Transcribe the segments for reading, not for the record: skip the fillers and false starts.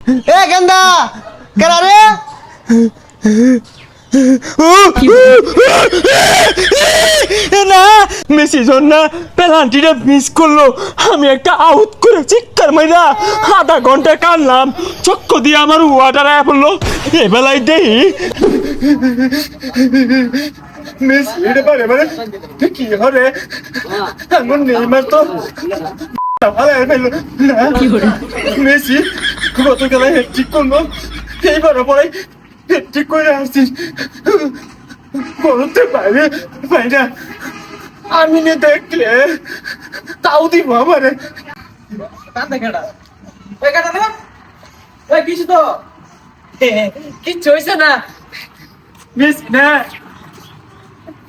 এ গেন্দা কারা রে না মেসি না পেনাল্টিটা মিস করলো। আমি একটা আউট করে চিৎকার মাইরা আধা ঘন্টা কানলাম, চক্কর দিয়ে আমার ওয়াটার আয়া পড়লো। এবেলায় দেই মেসি এটা পারে মানে কি হরে আমার নেইমার তো মেসি গতকালে হ্যাটট্রিক করলো, এইবার পরে হ্যাটট্রিক করে আসছিস বলতে পারে ভাই না। আমি নে দেখলে তাও দিব আমারে কিছু তো কিচ্ছু হয়েছে না। মেসি না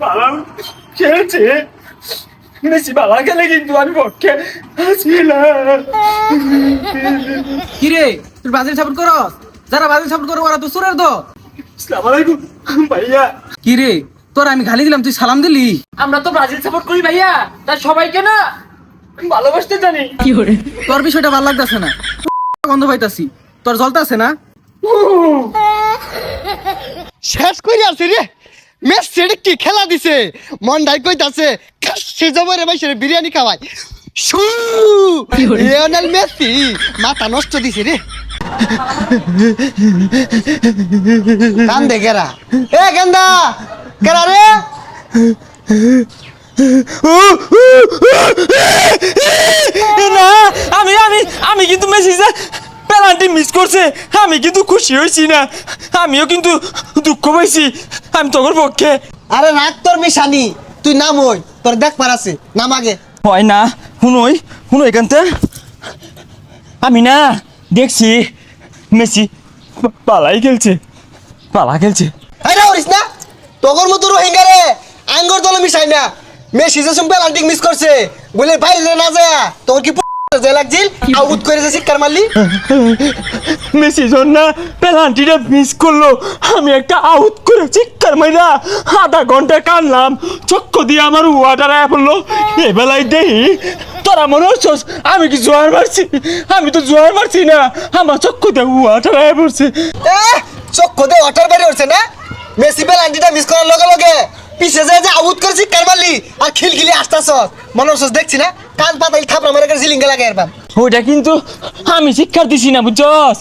ভালো খেলছে, মেসি ভালো খেলে কিন্তু আমি পক্ষে আসছিলাম। কিরে তুই ব্রাজিল সাপোর্ট করস? যারা ব্রাজিল সাপোর্ট করো ওরা তো সুরের দো। আসসালামু আলাইকুম ভাইয়া। কিরে তোর আমি গালি দিলাম তুই সালাম দিলি? আমরা তো ব্রাজিল সাপোর্ট করি ভাইয়া, তার সবাইকে না ভালোবাসতে জানি। তোর বিষয়টা ভালো লাগতেছে না, গন্ধ পাইতাছি। তোর জ্বলতাছে না? শেষ করে আসছে রে মেসি কি খেলা দিছে মন ডাই কইতাছে সে জবরে ভাই সে বিরিয়ানি খাওয়াই শু লিওনেল মেসি মাথা নষ্ট দিছে রে কান দে গেরা এ গেন্দা গেরা রে না আমি আমি আমি কিন্তু মেসি পেনাল্টি মিস করছে, আমি কিন্তু খুশি হয়েছি না, আমিও কিন্তু দুঃখ পাইছি। আমি তোর পক্ষে। আরে রাগ তোর মিশানি তুই নাম ওই তোর দেখ পারাছে নাম আগে হয় না শুনোই শুনো এখানতে আমি না দেখছি মেসি পালাই খেলছে, পালা খেলছে। আরে ওরিস না তোর মতো রোহিঙ্গা রে আঙ্গর দলে মিশাই না মেসি যে পেনাল্টি মিস করছে বলে ভাই না যায় তোর কি যে লাগছিল আউট করে যে শিকার মারলি মেসি না পেনাল্টিটা মিস করলো, আমি একটা আউট করে চিৎকার মাইরা আধা ঘন্টা কানলাম, চক্কর দিয়ে আমার ওয়াটার আয়া পড়লো। এবেলায় দেই তোরা মনে হচ্ছস আমি কি জোয়ার মারছি? আমি তো জোয়ার মারছি না, আমার চক্কর দিয়ে ওয়াটার আয়া পড়ছে। চক্কর দিয়ে ওয়াটার বাইরে উঠছে না মেসি পেনাল্টিটা মিস করার লগে লগে পিছে যায় যে আউট করে শিকার মারলি আর খিলখিলি আসতাছস মনে হচ্ছস দেখছি না কান পাতাই থাপড়া মেরে জিলিঙ্গা লাগে এরবার ওটা কিন্তু আমি শিক্ষার দিছি না বুঝছস,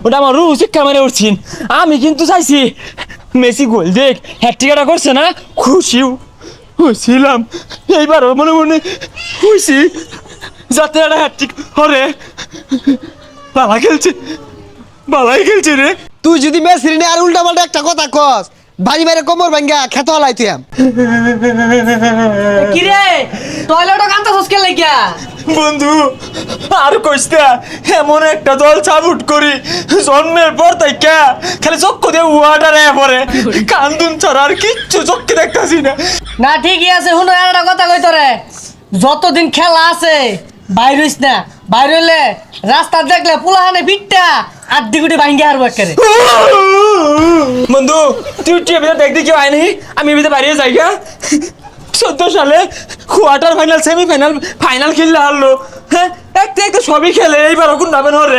ওটা আমার রু শিক্ষা মেরে উঠছি। আমি কিন্তু চাইছি মেসি গোল দেখ হ্যাটট্রিকটা করছে না, খুশি হয়েছিলাম। এইবারও মনে মনে খুশি যাতে একটা হ্যাটট্রিক হরে। বালা খেলছে, বালাই খেলছে রে। তুই যদি মেসি নিয়ে আর উল্টা পাল্টা একটা কথা কস বাড়ি বাইরে কোমর ভাঙ্গা খেতে হলাই তুই কিরে টয়লেটও কান্তাছস কে লাগিয়া? বন্ধু আর কইস না, এমন একটা দল সাপোর্ট করি জন্মের পর তাই কে খালি চক্কর দিয়ে ওয়াটার আয়া পড়ে, কান্দুন ছাড়া আর কিচ্ছু চক্কে দেখতাছি না। না ঠিকই আছে, শুনো একটা কথা কই তোরে, যতদিন খেলা আছে বাইর হইস না, বাইর হইলে রাস্তা দেখলে পুলাহানে বিটটা আড্ডি গুটি ভাঙ্গে হারবো একেবারে। বন্ধু তুই টিভিতে দেখবি কেউ আয়নি, আমি এমনিতে বাইরে যাই গা। 14 সালে কোয়ার্টার ফাইনাল সেমিফাইনাল ফাইনাল খেললে হারলো, হ্যাঁ একটা একটা সবই খেলে, এইবার কোন ভাবে হরে।